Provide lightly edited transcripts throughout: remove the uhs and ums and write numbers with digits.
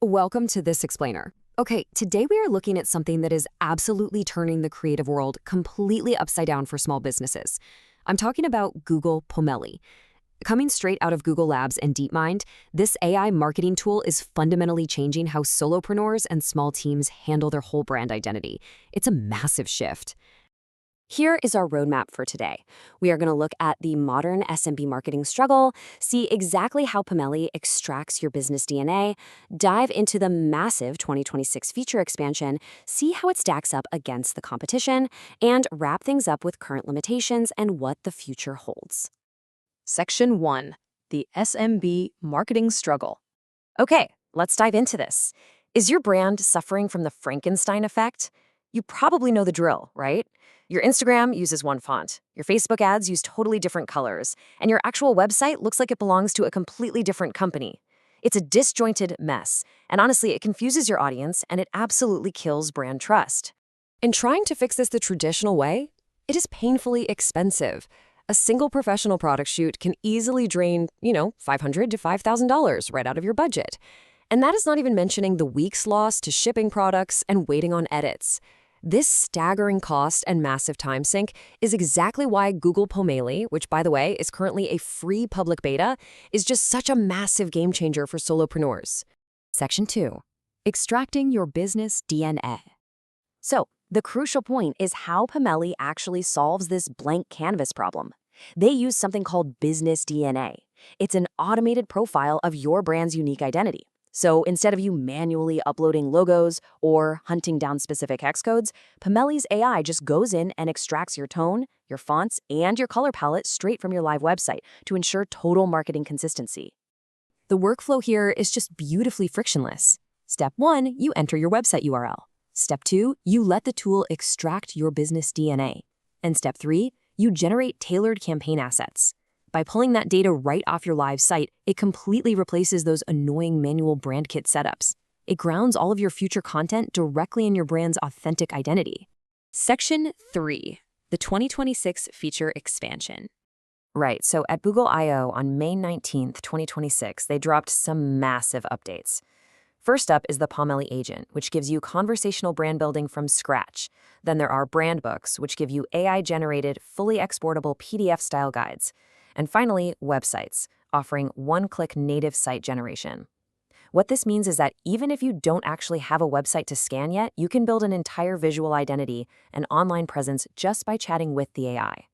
Welcome to This Explainer. Okay, today we are looking at something that is absolutely turning the creative world completely upside down for small businesses. I'm talking about Google Pomelli. Coming straight out of Google Labs and DeepMind, this AI marketing tool is fundamentally changing how solopreneurs and small teams handle their whole brand identity. It's a massive shift. Here is our roadmap for today. We are going to look at the modern SMB marketing struggle, see exactly how Pomelli extracts your business DNA, dive into the massive 2026 feature expansion, see how it stacks up against the competition, and wrap things up with current limitations and what the future holds. Section 1. The SMB Marketing Struggle. Okay, let's dive into this. Is your brand suffering from the Frankenstein effect? You probably know the drill, right? Your Instagram uses one font, your Facebook ads use totally different colors, and your actual website looks like it belongs to a completely different company. It's a disjointed mess, and honestly, it confuses your audience and it absolutely kills brand trust. And trying to fix this the traditional way? It is painfully expensive. A single professional product shoot can easily drain, $500 to $5,000 right out of your budget. And that is not even mentioning the weeks lost to shipping products and waiting on edits. This staggering cost and massive time sink is exactly why Google Pomelli, which by the way is currently a free public beta, is just such a massive game changer for solopreneurs. Section 2. Extracting your business DNA. So, the crucial point is how Pomelli actually solves this blank canvas problem. They use something called business DNA. It's an automated profile of your brand's unique identity. So instead of you manually uploading logos or hunting down specific hex codes, Pomelli's AI just goes in and extracts your tone, your fonts, and your color palette straight from your live website to ensure total marketing consistency. The workflow here is just beautifully frictionless. Step 1, you enter your website URL. Step 2, you let the tool extract your business DNA. And Step 3, you generate tailored campaign assets. By pulling that data right off your live site, it completely replaces those annoying manual brand kit setups. It grounds all of your future content directly in your brand's authentic identity. Section 3. The 2026 feature expansion. Right, so at Google I/O on May 19th, 2026, they dropped some massive updates. First up is the Pomelli Agent, which gives you conversational brand building from scratch. Then there are brand books, which give you AI-generated, fully exportable PDF-style guides. And finally, websites, offering one-click native site generation. What this means is that even if you don't actually have a website to scan yet, you can build an entire visual identity and online presence just by chatting with the AI.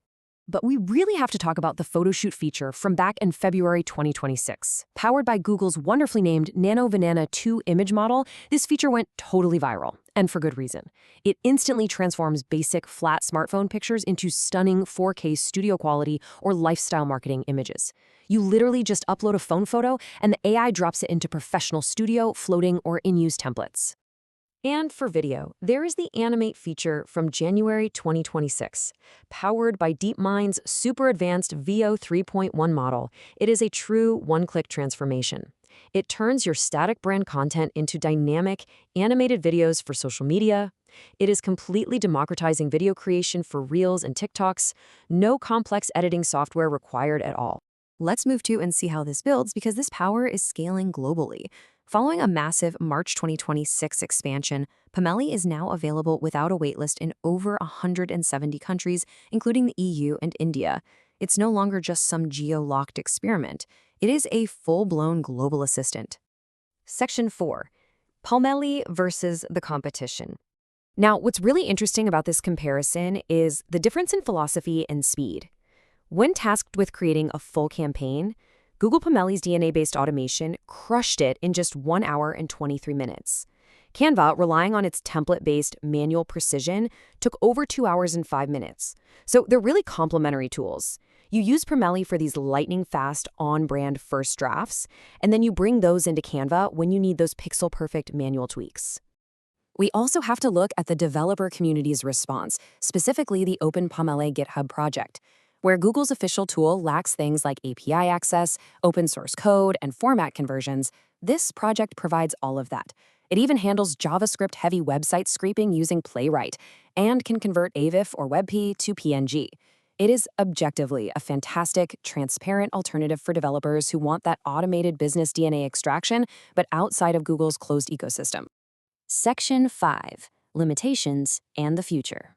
But we really have to talk about the photo shoot feature from back in February 2026. Powered by Google's wonderfully named Nano Banana 2 image model, this feature went totally viral, and for good reason. It instantly transforms basic, flat smartphone pictures into stunning 4K studio quality or lifestyle marketing images. You literally just upload a phone photo, and the AI drops it into professional studio, floating, or in-use templates. And for video, there is the Animate feature from January 2026. Powered by DeepMind's super advanced VO 3.1 model, it is a true one-click transformation. It turns your static brand content into dynamic, animated videos for social media. It is completely democratizing video creation for Reels and TikToks. No complex editing software required at all. Let's move to and see how this builds because this power is scaling globally. Following a massive March 2026 expansion, Pomelli is now available without a waitlist in over 170 countries, including the EU and India. It's no longer just some geo-locked experiment. It is a full-blown global assistant. Section 4. Pomelli versus the competition. Now, what's really interesting about this comparison is the difference in philosophy and speed. When tasked with creating a full campaign, Google Pomelli's DNA-based automation crushed it in just 1 hour and 23 minutes. Canva, relying on its template-based manual precision, took over 2 hours and 5 minutes. So they're really complementary tools. You use Pomelli for these lightning-fast, on-brand first drafts, and then you bring those into Canva when you need those pixel-perfect manual tweaks. We also have to look at the developer community's response, specifically the Open Pomelli GitHub project. Where Google's official tool lacks things like API access, open source code, and format conversions, this project provides all of that. It even handles JavaScript-heavy website scraping using Playwright and can convert AVIF or WebP to PNG. It is objectively a fantastic, transparent alternative for developers who want that automated business DNA extraction, but outside of Google's closed ecosystem. Section 5. Limitations and the future.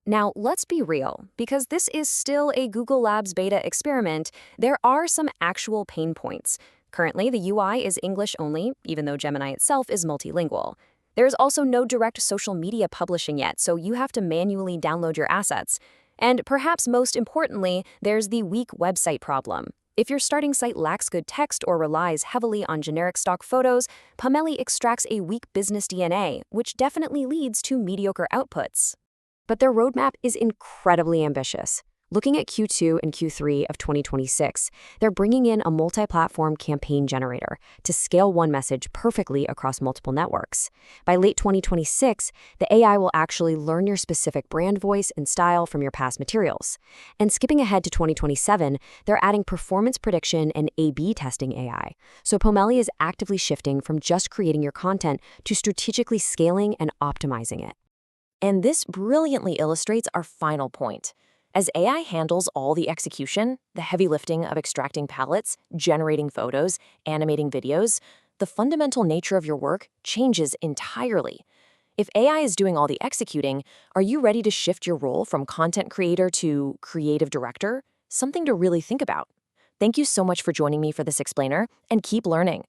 Now, let's be real, because this is still a Google Labs beta experiment, there are some actual pain points. Currently, the UI is English only, even though Gemini itself is multilingual. There's also no direct social media publishing yet, so you have to manually download your assets. And perhaps most importantly, there's the weak website problem. If your starting site lacks good text or relies heavily on generic stock photos, Pomelli extracts a weak business DNA, which definitely leads to mediocre outputs. But their roadmap is incredibly ambitious. Looking at Q2 and Q3 of 2026, they're bringing in a multi-platform campaign generator to scale one message perfectly across multiple networks. By late 2026, the AI will actually learn your specific brand voice and style from your past materials. And skipping ahead to 2027, they're adding performance prediction and A/B testing AI. So Pomelli is actively shifting from just creating your content to strategically scaling and optimizing it. And this brilliantly illustrates our final point. As AI handles all the execution, the heavy lifting of extracting palettes, generating photos, animating videos, the fundamental nature of your work changes entirely. If AI is doing all the executing, are you ready to shift your role from content creator to creative director? Something to really think about. Thank you so much for joining me for this explainer, and keep learning.